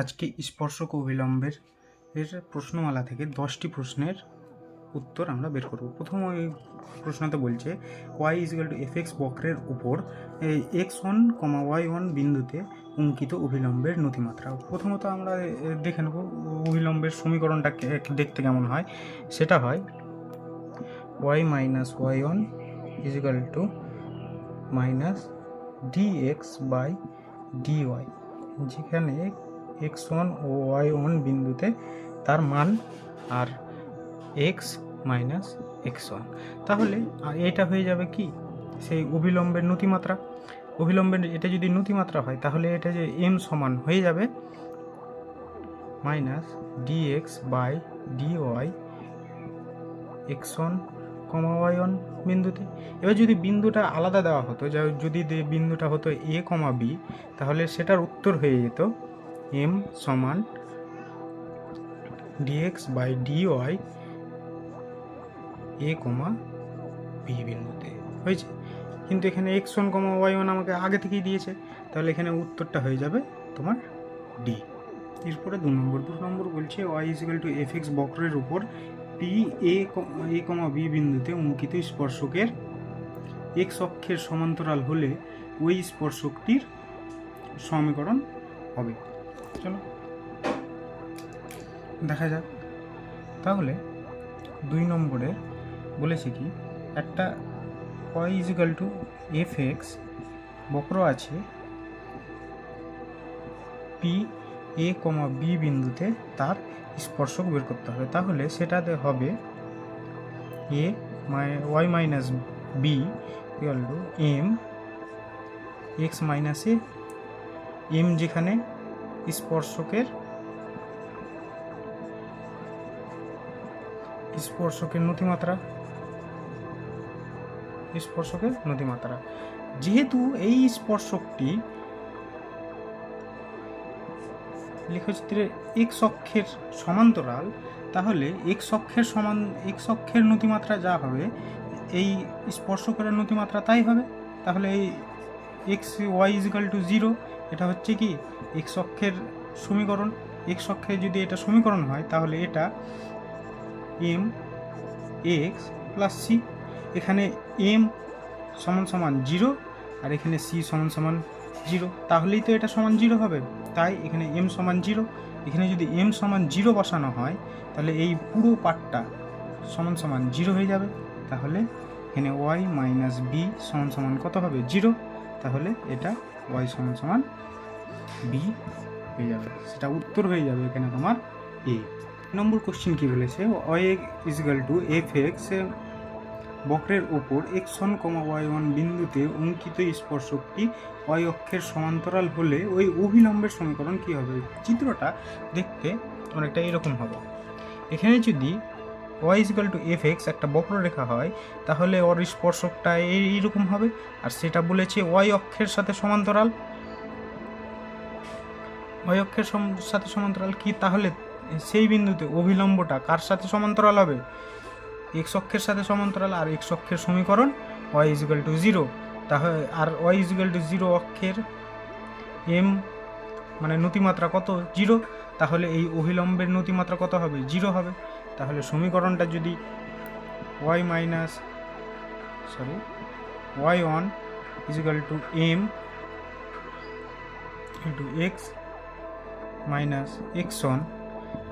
আজকে স্পর্শক অভিলম্বের প্রশ্নমালা থেকে 10টি প্রশ্নের উত্তর আমরা বের করব। প্রথম ওই প্রশ্নতে বলছে y=fx বক্রের উপর x1, y1 বিন্দুতে অঙ্কিত অভিলম্বের নতিমাত্রা। প্রথমত আমরা দেখে নেব অভিলম্বের সমীকরণটা দেখতে কেমন হয়। সেটা হয় y - y1 - dx/dy, যেখানে x1 ও y1 বিন্দুতে তার মান আর x - x1। তাহলে এটা হয়ে যাবে কি সেই অভিলম্বের নতিমাত্রা। অভিলম্বের এটা যদি নতিমাত্রা হয় তাহলে এটা যে m সমান হয়ে যাবে -dx/dy x1, y1 বিন্দুতে। এবার যদি বিন্দুটা আলাদা দেওয়া হতো, যদি বিন্দুটা হতো a, b, তাহলে সেটার উত্তর হয়ে যেত m সমান dx/dy a, b বিন্দুতে হয়েছে। কিন্তু এখানে x1, y1 আমাকে আগে থেকেই দিয়েছে, তাহলে এখানে উত্তরটা হয়ে যাবে তোমার d। এরপরে 2 নম্বর বলছে y=fx বক্রের উপর p a, b বিন্দুতে অঙ্কিত স্পর্শকের x অক্ষের সমান্তরাল হলে ওই স্পর্শকটির সমীকরণ হবে। চলো দেখা যাক। তাহলে 2 নম্বরে বলেছে কি একটা y=fx বক্র আছে p a, b বিন্দুতে তার স্পর্শক বের করতে হবে। তাহলে সেটাতে হবে a y - b m x - a, m যেখানে স্পর্শকের নতিমাত্রা। যেহেতু এই স্পর্শকটি লেখচিত্রের x অক্ষের সমান্তরাল, তাহলে x অক্ষের নতিমাত্রা যা হবে এই স্পর্শকের নতিমাত্রা তাই হবে। তাহলে এই y=0 এটা হচ্ছে কি x অক্ষের সমীকরণ। x অক্ষে যদি এটা সমীকরণ হয় তাহলে এটা m x + c। এখানে m = 0 আর এখানে c = 0, তাহলেই তো এটা সমান 0 হবে। তাই এখানে m = 0। এখানে যদি m = 0 বসানো হয় তাহলে এই পুরো পার্টটা সমান 0 হয়ে যাবে। তাহলে এখানে y - b সমান কত হবে? 0। তাহলে এটা y = b হয়ে যাবে, সেটা উত্তর হয়ে যাবে এখানে তোমার a। নম্বর কোশ্চেন কি বলেছে y=fx বক্রের উপর x1, y1 বিন্দুতে অঙ্কিত স্পর্শকটি y অক্ষের সমান্তরাল হলে ওই অভিলম্বের সমীকরণ কি হবে? চিত্রটা দেখতে অনেকটা এরকম হবে। এখানে যদি y=fx একটা বক্ররেখা হয় তাহলে ওর স্পর্শকটা এইরকম হবে, আর সেটা বলেছে y অক্ষের সাথে সমান্তরাল। y অক্ষের সাথে সমান্তরাল কি? তাহলে সেই বিন্দুতে অভিলম্বটা কার সাথে সমান্তরাল হবে? x অক্ষের সাথে সমান্তরাল। আর x অক্ষের সমীকরণ y=0। তাহলে আর y=0 অক্ষের m মানে নতিমাত্রা কত? 0। তাহলে এই অভিলম্বের নতিমাত্রা কত হবে? 0 হবে। তাহলে সমীকরণটা যদি y1 m x - x1,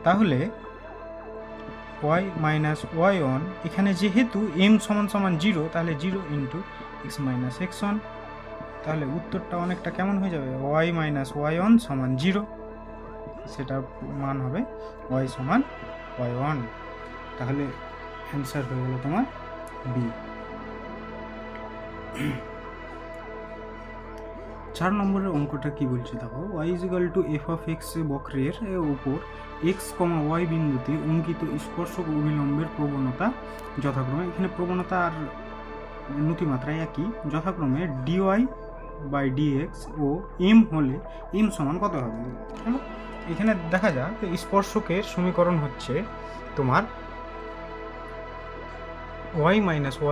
তাহলে y - y1 এখানে যেহেতু m = 0, তাহলে 0 × x - x1। তাহলে উত্তরটা অনেকটা কেমন হয়ে যাবে? y - y1 = 0, সেটা মান হবে y = y1। তাহলে অ্যান্সার হয়ে গেল তোমার b। 4 নম্বরের অঙ্কটা কি বলছে দেখো, y=f(x) বক্রের উপর x, y বিন্দুতে অঙ্কিত স্পর্শক অভিলম্বের প্রবণতা যথাক্রমে, এখানে প্রবণতা আর নতিমাত্রা একই, যথাক্রমে dy/dx ও m হলে m সমান কত হবে? চলো এখানে দেখা যাক। স্পর্শকের সমীকরণ হচ্ছে তোমার y -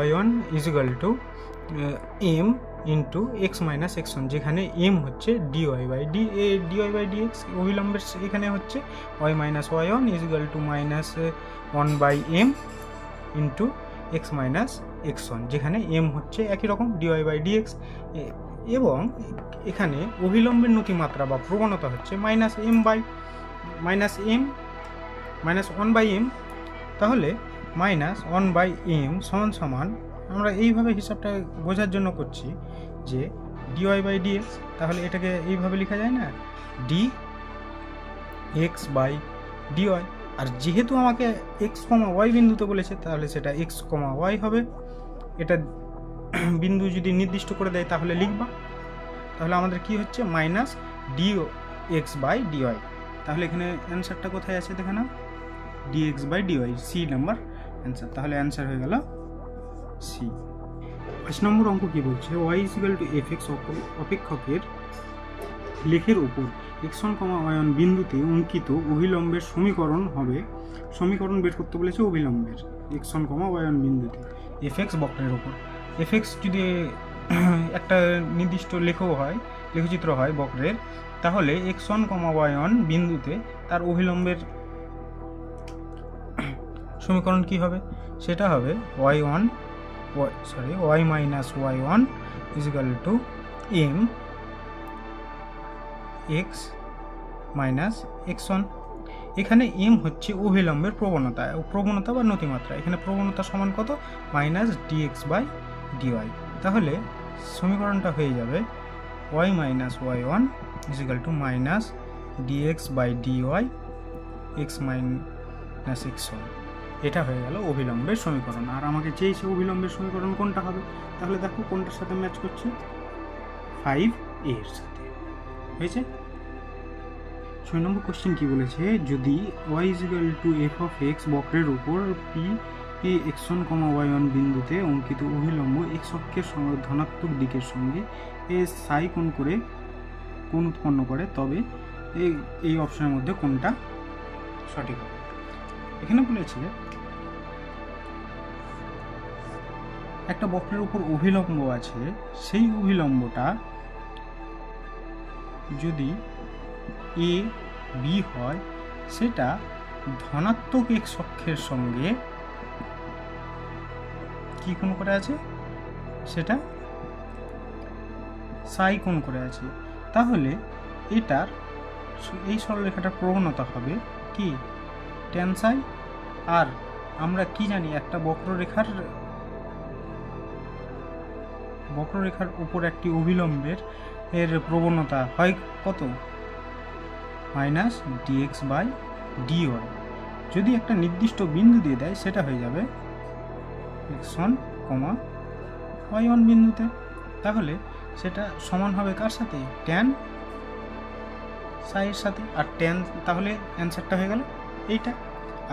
y1 m into x minus x one, যেখানে এম হচ্ছে ডিওয়াই বাই ডিএক্স, অবিলম্বের এখানে হচ্ছে y minus y one is equal to minus one by M into x minus x one, যেখানে এম হচ্ছে একই রকম ডিওয়াই বাই ডিএক্স, এবং এখানে অভিলম্বের নতিমাত্রা বা প্রবণতা হচ্ছে মাইনাস ওয়ান বাই এম। তাহলে মাইনাস ওয়ান বাই এম সমান আমরা এইভাবে হিসাবটা বোঝার জন্য করছি যে ডিওয়াই বাই ডিএক্স, তাহলে এটাকে এইভাবে লেখা যায় না, ডি এক্স বাই ডিওয়াই। আর যেহেতু আমাকে এক্স কমা ওয়াই বিন্দুতে বলেছে, তাহলে সেটা এক্স কমা ওয়াই হবে। এটা বিন্দু যদি নির্দিষ্ট করে দেয় তাহলে লিখবা। তাহলে আমাদের কি হচ্ছে minus D X by D Y. তাহলে এখানে অ্যান্সারটা কোথায় আছে দেখে নাও, D X by D Y, C number answer. তাহলে অ্যান্সার হয়ে গেল সি। 5 নম্বর অঙ্ক কি বলছে, Y is equal to F X অপেক্ষকের লেখের উপর x1, y1 বিন্দুতে অঙ্কিত অভিলম্বের সমীকরণ হবে। সমীকরণ বের করতে বলেছে অভিলম্বের x1, y1 বিন্দুতে এফ এক্স বক্রের ওপর। এফ এক্স যদি একটা নির্দিষ্ট লেখচিত্র হয় বক্রের, তাহলে x1, y1 বিন্দুতে তার অভিলম্বের সমীকরণ কি হবে, সেটা হবে y minus y1 is equal two m x minus x one. এখানে এম হচ্ছে অভিলম্বের প্রবণতা বা নতিমাত্রা। এখানে প্রবণতা সমান কত, মাইনাস ডিএক্স বাই ডিওয়াই। তাহলে সমীকরণটা হয়ে যাবে y minus y one is equal to minus dx by dy x minus x one. এটা হয়ে গেল অভিলম্বের সমীকরণ। আর আমাকে চেয়েছে অভিলম্বের সমীকরণ কোনটা হবে, তাহলে দেখো কোনটার সাথে ম্যাচ করছে, 5 এর সাথে হয়েছে। 6 নম্বর কোশ্চেন কি বলেছে, যদি y is equal to F of X বক্রের উপর পি x1, y1 বিন্দুতে অঙ্কিত অভিলম্ব x অক্ষের সঙ্গে ধনাত্মক দিকের সঙ্গে সাই কোণ উৎপন্ন করে, তবে এই অপশনের মধ্যে কোনটা সঠিক হবে। এখানে বলেছে একটা বক্রের উপর অভিলম্ব আছে, সেই অভিলম্বটা যদি এ বি হয়, সেটা ধনাত্মক এক্স অক্ষের সঙ্গে কি কোণ করে আছে, সেটা সাই কোণ করে আছে। তাহলে এটার এই সরলরেখাটার প্রবণতা হবে কি, ট্যান সাই। আর আমরা কি জানি, একটা বক্ররেখার উপর একটি অভিলম্বের প্রবণতা হয় কত, মাইনাস ডিএক্স বাই ডিওয়াই। যদি একটা নির্দিষ্ট বিন্দু দিয়ে দেয়, সেটা হয়ে যাবে x1, y1 বিন্দুতে। তাহলে সেটা সমান হবে কার সাথে, ট্যান সাইয়ের সাথে। আর ট্যান, তাহলে অ্যান্সারটা হয়ে গেল এইটা।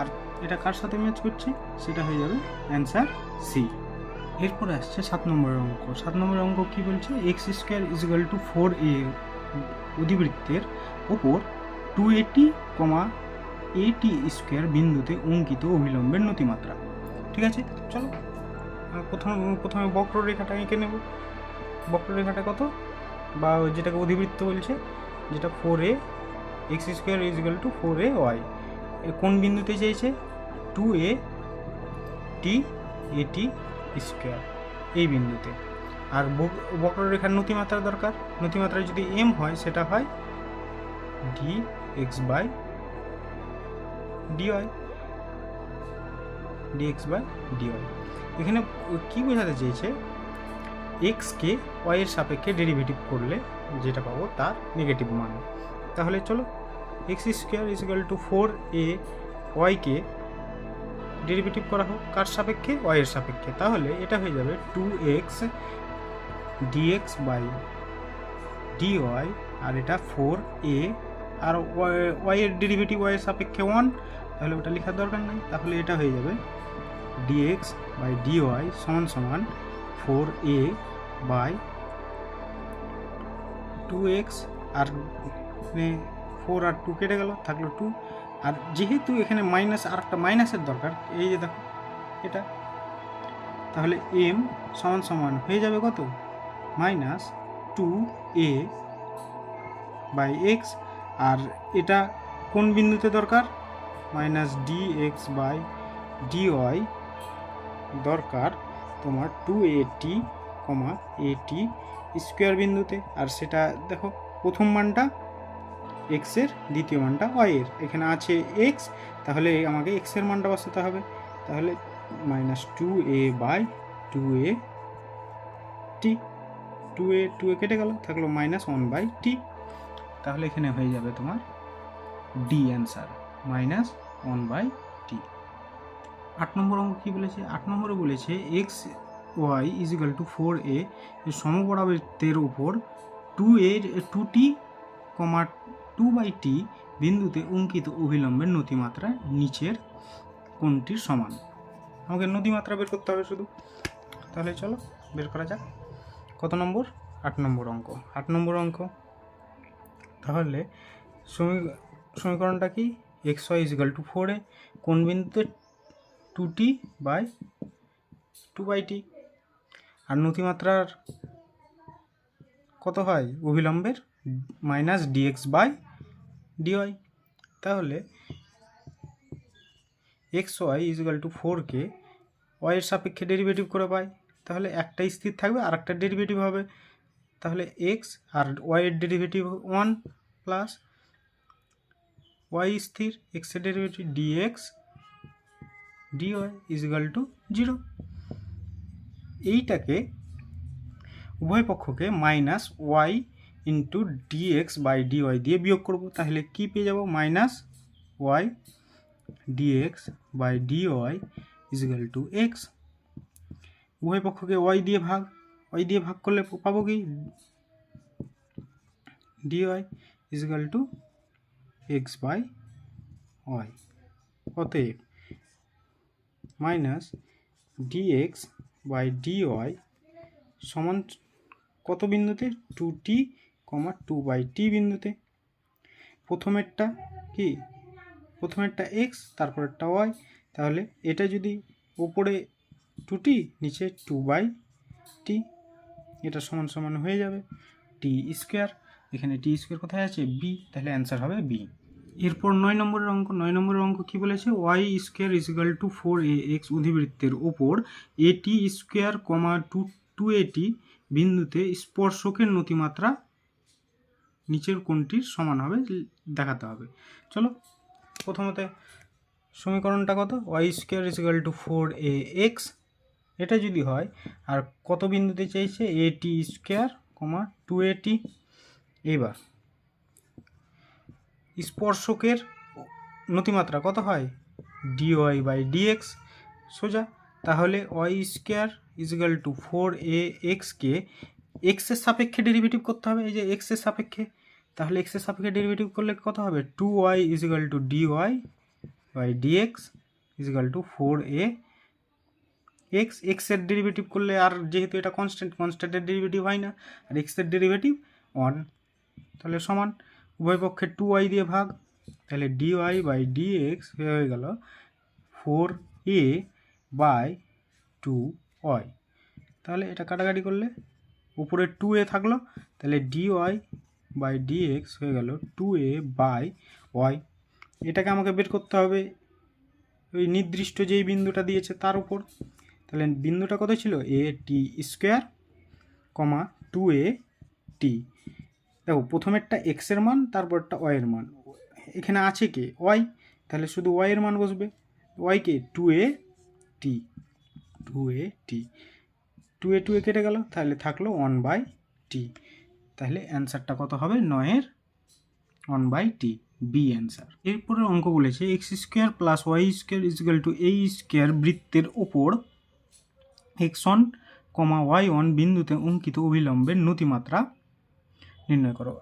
আর এটা কার সাথে ম্যাচ করছে, সেটা হয়ে যাবে অ্যান্সার সি। এরপরে আসছে 7 নম্বরের অঙ্ক। 7 নম্বরের অঙ্ক কি বলছে, x square is equal to 4a অধিবৃত্তের ওপর 280, AT স্কোয়ার বিন্দুতে অঙ্কিত অভিলম্বের নতিমাত্রা। ঠিক আছে, চলো প্রথমে বক্ররেখাটা এঁকে নেব। বক্ররেখাটা কত, বা যেটাকে অধিবৃত্ত বলছে, যেটা 4a x square is equal two 4ay, কোন বিন্দুতে চেয়েছে, 2AT স্কোয়ার, এই বিন্দুতে। আর বক্ররেখার নতিমাত্রা দরকার, নতিমাত্রা যদি m হয়, সেটা হয় dx বাই ডিওয়াই, এখানে কি বোঝাতে চেয়েছে, এক্সকে ওয়াই এর সাপেক্ষে ডেরিভেটিভ করলে যেটা পাবো তার নেগেটিভ মান। তাহলে চলো, X square is equal to 4a ওয়াইকে ডেরিভেটিভ করা হোক কার সাপেক্ষে, ওয়াই এর সাপেক্ষে। তাহলে এটা হয়ে যাবে 2x dx বাই ডিওয়াই, আর এটা 4a, আর ওয়াই এর ডেরিভেটিভ ওয়াই এর সাপেক্ষে 1, তাহলে ওটা লেখার দরকার নেই। তাহলে এটা হয়ে যাবে dx বাই ডিওয়াই সমান 4a বাই 2x, আর 4 আর 2 কেটে গেল, থাকলো 2। আর যেহেতু এখানে মাইনাস, আর একটা মাইনাসের দরকার, এই যে দেখো এটা, তাহলে m সমান হয়ে যাবে কত, মাইনাস 2a বাই এক্স, আর এটা কোন বিন্দুতে দরকার, মাইনাস dx বাই dy দরকার তোমার 2at, at স্কোয়ার বিন্দুতে। আর সেটা দেখো প্রথম মানটা এক্স এর, দ্বিতীয় মানটা ওয়াই এর, এখানে আছে এক্স, তাহলে আমাকে এক্স এর মানটা বসাতে হবে। তাহলে minus 2a by 2a T, 2a কেটে গেল, থাকলো মাইনাস 1/t। তাহলে এখানে হয়ে যাবে তোমার ডি অ্যান্সার, মাইনাস 1/t। 8 নম্বর অঙ্ক কী বলেছে? 8 নম্বরে বলেছে x Y is equal two 4a এর সমপরাবৃত্তের উপর 2t, 2/t বিন্দুতে অঙ্কিত অভিলম্বের নতিমাত্রা নিচের কোনটির সমান। আমাকে নতিমাত্রা বের করতে হবে শুধু। তাহলে চলো বের করা যাক। কত নম্বর? 8 নম্বর অঙ্ক। 8 নম্বর অঙ্ক, তাহলে সমীকরণটা কি? X Y is equal two 4a, কোন বিন্দুতে 2t বাই 2/t, আর নতিমাত্রার কত হয় অভিলম্বের, মাইনাস dx বাই dy। তাহলে এক্স ওয়াই ইজিক্যাল টু 4কে ওয়াইয়ের সাপেক্ষে ডেরিভেটিভ করে পাই, তাহলে একটা স্থির থাকবে আর একটা ডেরিভেটিভ হবে। তাহলে এক্স আর ওয়াইয়ের ডেরিভেটিভ 1 প্লাস ওয়াই স্থির, এক্সের derivative dx dy is equal to 0। এইটাকে উভয় পক্ষকে minus y into dx by dy দিয়ে বিয়োগ করব। তাহলে কি পেয়ে যাব? Minus y dx by dy is equal to x. উভয় পক্ষকে ওয়াই দিয়ে ভাগ করলে পাবো কি? Dy is equal to x by y. অতএব মাইনাস ডিএক্স বাই ডিওয়াই সমান কত বিন্দুতে? 2t, 2/t বিন্দুতে। প্রথমেরটা কি? প্রথমেরটা x, তারপরেরটা y। তাহলে এটা যদি উপরে 2t, নিচে 2/t, এটা সমান সমান হয়ে যাবে t স্কোয়ার। এখানে t স্কোয়ার কোথায় আছে? b, তাহলে অ্যান্সার হবে b। এরপর 9 নম্বরের অঙ্ক। 9 নম্বরের অঙ্ক কী বলেছে? Y square is equal to 4ax অধিবৃত্তের ওপর at স্কোয়ার, 2at বিন্দুতে স্পর্শকের নতিমাত্রা নিচের কোনটির সমান হবে দেখাতে হবে। চলো প্রথমত সমীকরণটা কত? Y square is equal to 4ax, এটা যদি হয়, আর কত বিন্দুতে চাইছে? at square, 2at। এবার স্পর্শকের নতিমাত্রা কত হয়? dy বাই dx, সোজা। তাহলে ওয়াই স্কোয়ার ইজিক্যাল টু 4ax-কে এক্সের সাপেক্ষে ডেরিভেটিভ করতে হবে, এই যে এক্সের সাপেক্ষে। তাহলে এক্সের সাপেক্ষে ডেরিভেটিভ করলে কত হবে? 2y equal to dy by dx equal to 4ax। এক্সের ডেরিভেটিভ করলে, আর যেহেতু এটা কনস্ট্যান্টের ডেরিভেটিভ হয় না, আর এক্সের ডেরিভেটিভ 1, তাহলে সমান উভয় পক্ষে 2y দিয়ে ভাগ, তাহলে dy বাই dx হয়ে গেল 4a বাই 2y। তাহলে এটা কাটাকাটি করলে উপরে 2a থাকলো, তাহলে dy বাই dx হয়ে গেল 2a বাই y। এটাকে আমাকে বের করতে হবে ওই নির্দিষ্ট যেই বিন্দুটা দিয়েছে তার উপর। তাহলে বিন্দুটা কত ছিল? at square, 2at। দেখো প্রথমেরটা এক্স এর মান, তারপরটা ওয়াই এর মান। এখানে আছে কে? ওয়াই, তাহলে শুধু ওয়াই এর মান বসবে। ওয়াইকে 2at, 2a কেটে গেল, তাহলে থাকলো 1/t। তাহলে অ্যান্সারটা কত হবে? 9-এর 1/t, বি অ্যান্সার। এরপরে অঙ্ক বলেছে x square plus y square is equal to এই স্কোয়ার বৃত্তের ওপর x1, y1 বিন্দুতে অঙ্কিত অভিলম্বের নতিমাত্রা নির্ণয় করো।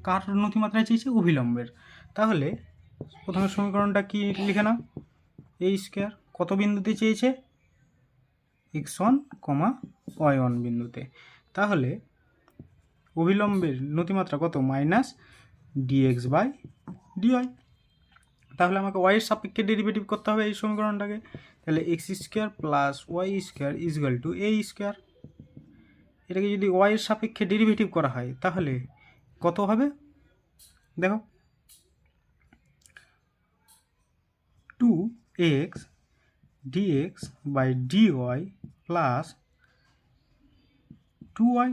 কার নতিমাত্রা চেয়েছে? অভিলম্বের। তাহলে প্রথমে সমীকরণটা কি লিখে নাও? এই স্কোয়ার কত বিন্দুতে চেয়েছে? x1, y1 বিন্দুতে। তাহলে অভিলম্বের নতিমাত্রা কত? Minus dx by dy। তাহলে আমাকে y এর সাপেক্ষে ডেরিভেটিভ করতে হবে এই সমীকরণটাকে। তাহলে x square plus y square is equal to a square. এটাকে যদি ওয়াই এর সাপেক্ষে ডেরিভেটিভ করা হয় তাহলে কত হবে দেখো, 2x dx by dy plus 2y,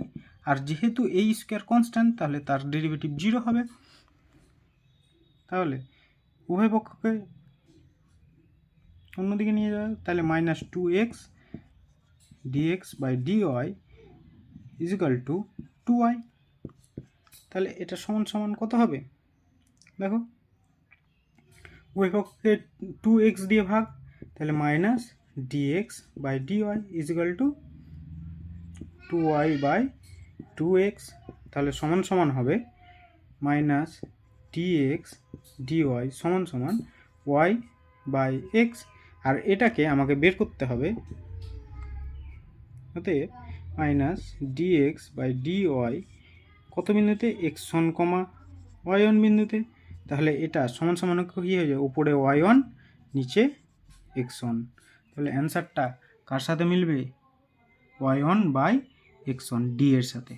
আর যেহেতু এই স্কোয়ার কনস্ট্যান্ট তাহলে তার ডেরিভেটিভ 0 হবে। তাহলে উভয় পক্ষকে অন্যদিকে নিয়ে যাবে, তাহলে minus 2x dx by dy is equal to 2y। তাহলে এটা সমান সমান কত হবে দেখো, উভয় পক্ষকে 2x দিয়ে ভাগ, তাহলে minus dx by dy is equal to 2y by 2x। তাহলে সমান সমান হবে মাইনাস dx dy সমান সমান y বাই x, আর এটাকে আমাকে বের করতে হবে, অতএব মাইনাস dx বাই dy কত বিন্দুতে, x1, y1 বিন্দুতে। তাহলে এটা সমান সমান কী হয়ে যায়, উপরে y1 নিচে x1। তাহলে অ্যান্সারটা কার সাথে মিলবে, y1 বাই x1 ডি এর সাথে।